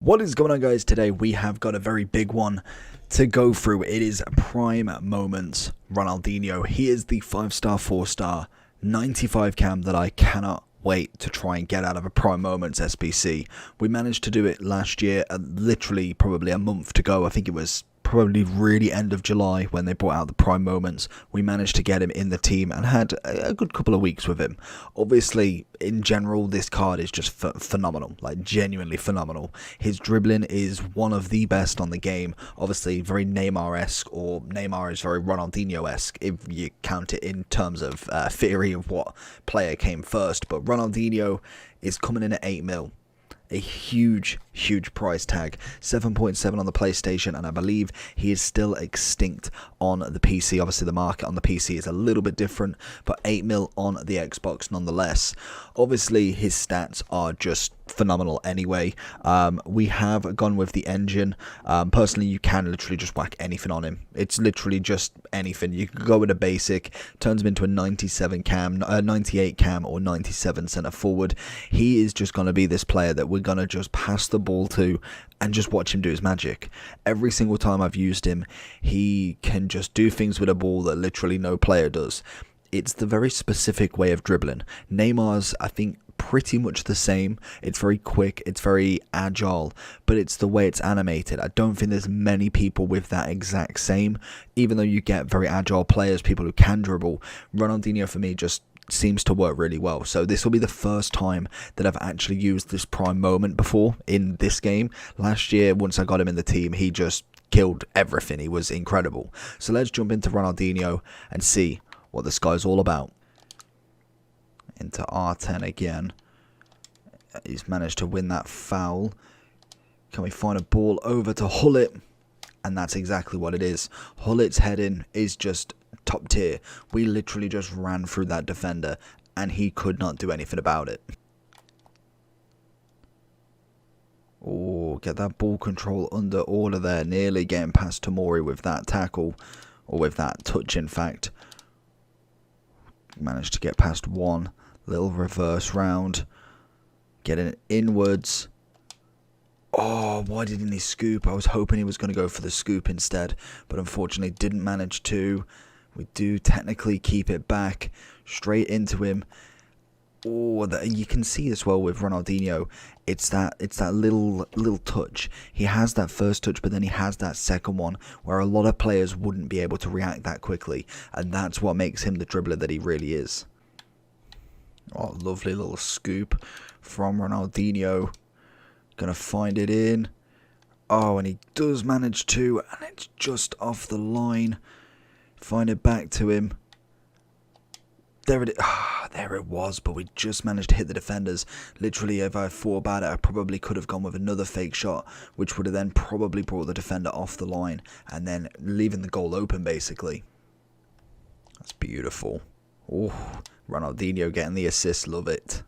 What is going on, guys? Today we have got a very big one to go through. It is prime moments Ronaldinho. He is the 5-star, 4-star, 95 cam that I cannot wait to try and get out of a prime moments SBC. We managed to do it last year, literally probably a month to go. I think it was probably really end of July when they brought out the prime moments. We managed to get him in the team and had a good couple of weeks with him. Obviously, in general, this card is just phenomenal, like genuinely phenomenal. His dribbling is one of the best on the game. Obviously, very Neymar-esque, or Neymar is very Ronaldinho-esque if you count it in terms of theory of what player came first. But Ronaldinho is coming in at 8 mil. A huge price tag. 7.7 on the PlayStation, and I believe he is still extinct on the PC. Obviously the market on the PC is a little bit different, but 8 mil on the Xbox nonetheless. Obviously his stats are just phenomenal anyway. We have gone with the engine. Personally, you can literally just whack anything on him. It's literally just anything. You can go with a basic, turns him into a 97 cam, 98 cam, or 97 center forward. He is just going to be this player that we're going to just pass the ball to and just watch him do his magic. Every single time I've used him, he can just do things with a ball that literally no player does. It's the very specific way of dribbling. Neymar's, I think, pretty much the same. It's very quick, it's very agile, but it's the way it's animated. I don't think there's many people with that exact same, even though you get very agile players, people who can dribble. Ronaldinho for me just seems to work really well. So this will be the first time that I've actually used this prime moment before in this game. Last year, once I got him in the team, he just killed everything. He was incredible. So let's jump into Ronaldinho and see what this guy's all about. Into R10 again. He's managed to win that foul. Can we find a ball over to Hullet? And that's exactly what it is. Hullet's heading is just top tier. We literally just ran through that defender and he could not do anything about it. Oh, get that ball control under order there. Nearly getting past Tomori with that tackle, or with that touch in fact. Managed to get past one. Little reverse round. Getting it inwards. Oh, why didn't he scoop? I was hoping he was going to go for the scoop instead, but unfortunately didn't manage to. We do technically keep it back. Straight into him. Oh, you can see as well with Ronaldinho, it's that little touch. He has that first touch, but then he has that second one where a lot of players wouldn't be able to react that quickly, and that's what makes him the dribbler that he really is. Oh, lovely little scoop from Ronaldinho. Gonna find it in. Oh, and he does manage to, and it's just off the line. Find it back to him. There it is. There it was, but we just managed to hit the defenders. Literally, if I thought about it, I probably could have gone with another fake shot, which would have then probably brought the defender off the line and then leaving the goal open, basically. That's beautiful. Oh, Ronaldinho getting the assist. Love it.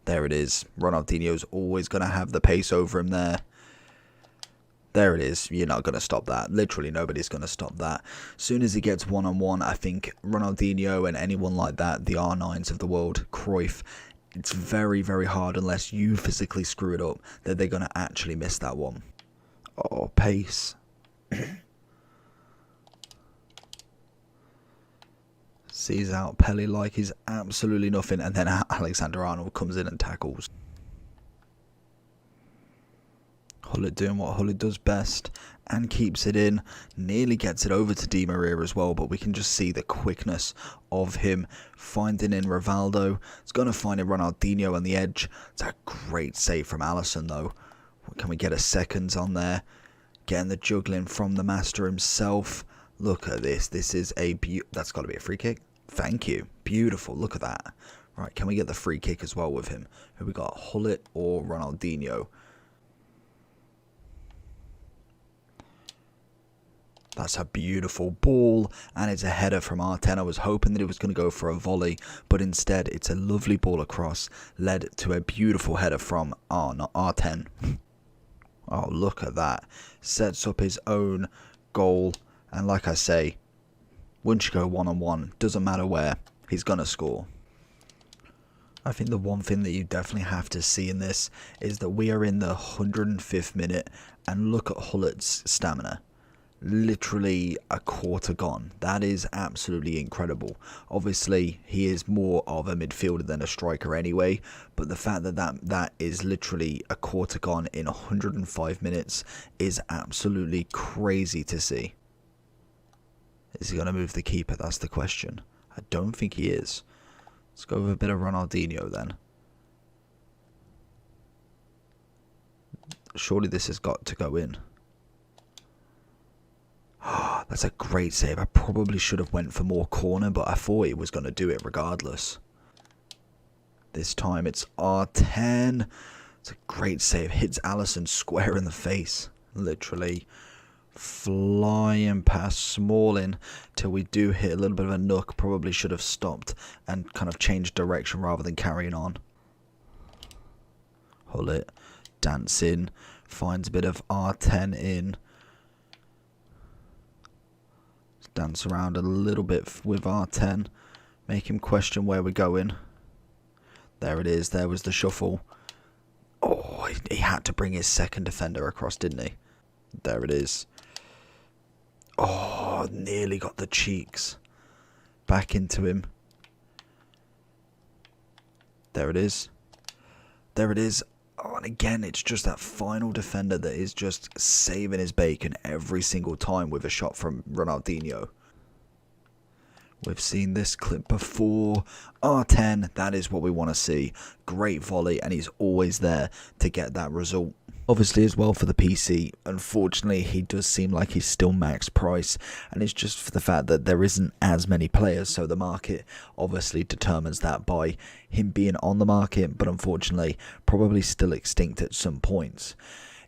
There it is. Ronaldinho's always going to have the pace over him there. There it is. You're not going to stop that. Literally nobody's going to stop that. As soon as he gets one-on-one, I think Ronaldinho and anyone like that, the R9s of the world, Cruyff, it's very, very hard unless you physically screw it up that they're going to actually miss that one. Oh, pace. Sees out Pelé like he's absolutely nothing, and then Alexander-Arnold comes in and tackles. Hullet doing what Hullet does best and keeps it in. Nearly gets it over to Di Maria as well, but we can just see the quickness of him finding in Rivaldo. It's going to find a Ronaldinho on the edge. It's a great save from Alisson though. Can we get a seconds on there? Getting the juggling from the master himself. Look at this. This is a that's got to be a free kick. Thank you. Beautiful. Look at that. Right, can we get the free kick as well with him? Who we got? Hullet or Ronaldinho? That's a beautiful ball, and it's a header from R10. I was hoping that it was going to go for a volley, but instead it's a lovely ball across, led to a beautiful header from R10. Oh, look at that. Sets up his own goal, and like I say, once you go one-on-one, doesn't matter where, he's going to score. I think the one thing that you definitely have to see in this is that we are in the 105th minute, and look at Hullet's stamina. Literally a quarter gone. That is absolutely incredible. Obviously, he is more of a midfielder than a striker anyway, but the fact that that is literally a quarter gone in 105 minutes is absolutely crazy to see. Is he going to move the keeper? That's the question. I don't think he is. Let's go with a bit of Ronaldinho then. Surely this has got to go in. That's a great save. I probably should have went for more corner, but I thought he was going to do it regardless. This time it's R10. It's a great save. Hits Alisson square in the face. Literally flying past Smalling till we do hit a little bit of a nook. Probably should have stopped and kind of changed direction rather than carrying on. Hullet dancing. Finds a bit of R10 in. Dance around a little bit with R10. Make him question where we're going. There it is. There was the shuffle. Oh, he had to bring his second defender across, didn't he? There it is. Oh, nearly got the cheeks. Back into him. There it is. There it is. Oh, and again, it's just that final defender that is just saving his bacon every single time with a shot from Ronaldinho. We've seen this clip before. R10, that is what we want to see. Great volley, and he's always there to get that result. Obviously as well for the PC, unfortunately he does seem like he's still max price, and it's just for the fact that there isn't as many players, so the market obviously determines that by him being on the market, but unfortunately probably still extinct at some points.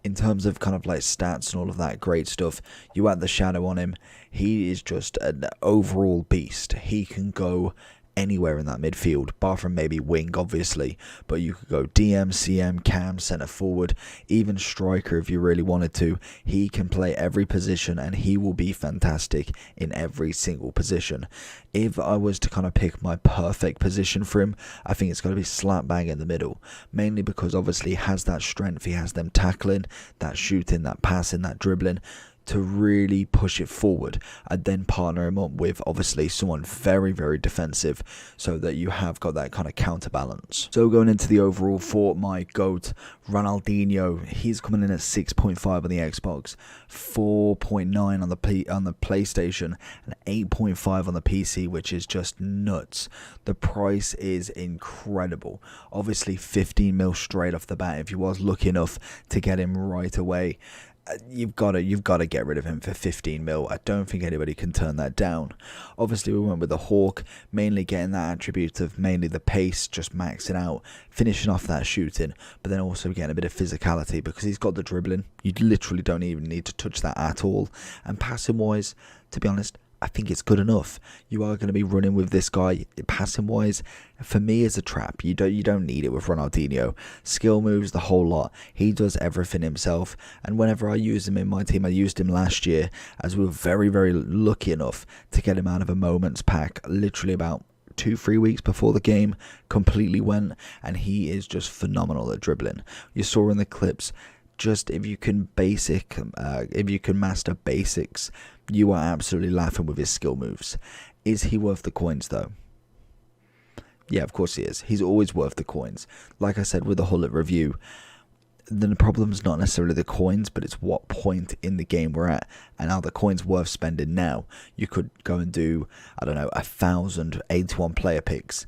In terms of kind of like stats and all of that great stuff, you add the shadow on him, he is just an overall beast. He can go anywhere in that midfield, bar from maybe wing obviously, but you could go DM, CM, cam, centre forward, even striker if you really wanted to. He can play every position and he will be fantastic in every single position. If I was to kind of pick my perfect position for him, I think it's going to be slap bang in the middle, mainly because obviously he has that strength, he has them tackling, that shooting, that passing, that dribbling, to really push it forward. I'd then partner him up with obviously someone very, very defensive, so that you have got that kind of counterbalance. So going into the overall for my GOAT, Ronaldinho, he's coming in at 6.5 on the Xbox, 4.9 on the PlayStation, and 8.5 on the PC, which is just nuts. The price is incredible. Obviously 15 mil straight off the bat if you was lucky enough to get him right away. You've got to get rid of him for 15 mil. I don't think anybody can turn that down. Obviously we went with the Hawk, mainly getting that attribute of mainly the pace, just maxing out, finishing off that shooting, but then also getting a bit of physicality because he's got the dribbling. You literally don't even need to touch that at all. And passing wise, to be honest, I think it's good enough. You are going to be running with this guy. Passing wise, for me, is a trap. You don't need it with Ronaldinho. Skill moves, the whole lot. He does everything himself. And whenever I use him in my team, I used him last year, as we were very, very lucky enough to get him out of a moments pack, literally about 2-3 weeks before the game completely went, and he is just phenomenal at dribbling. You saw in the clips, just if you can master basics, you are absolutely laughing with his skill moves. Is he worth the coins though? Yeah, of course he is. He's always worth the coins. Like I said with the Hullet review, the problem's not necessarily the coins, but it's what point in the game we're at, and are the coins worth spending now? You could go and do, I don't know, 1,000 81 player picks.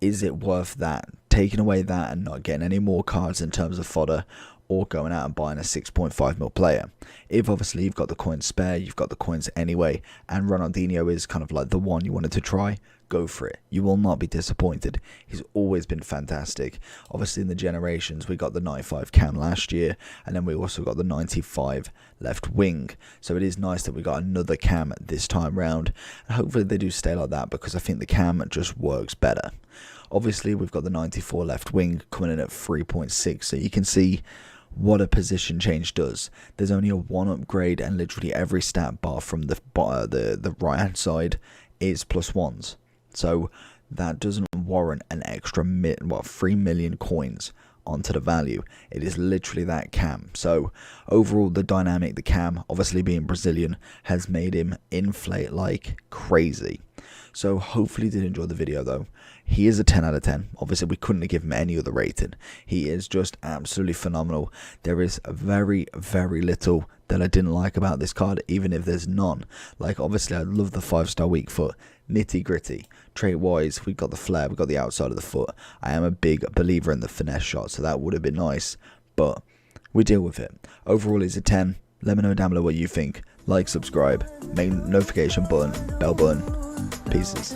Is it worth that? Taking away that and not getting any more cards in terms of fodder, or going out and buying a 6.5 mil player? If obviously you've got the coins spare, you've got the coins anyway, and Ronaldinho is kind of like the one you wanted to try, go for it. You will not be disappointed. He's always been fantastic. Obviously in the generations, we got the 95 cam last year, and then we also got the 95 left wing. So it is nice that we got another cam this time round, and hopefully they do stay like that, because I think the cam just works better. Obviously we've got the 94 left wing coming in at 3.6, so you can see what a position change does. There's only a 1 upgrade, and literally every stat bar from the right hand side is +1s. So that doesn't warrant an extra 3 million coins onto the value. It is literally that cam. So overall, the dynamic, the cam, obviously being Brazilian, has made him inflate like crazy. So hopefully you did enjoy the video though. He is a 10 out of 10. Obviously we couldn't have given him any other rating. He is just absolutely phenomenal. There is very, very little that I didn't like about this card, even if there's none. Like obviously I love the 5-star weak foot, nitty gritty. Trait wise, we got the flare, we got the outside of the foot. I am a big believer in the finesse shot, so that would have been nice, but we deal with it. Overall he's a 10. Let me know down below what you think. Like, subscribe, main notification button, bell button. Pieces.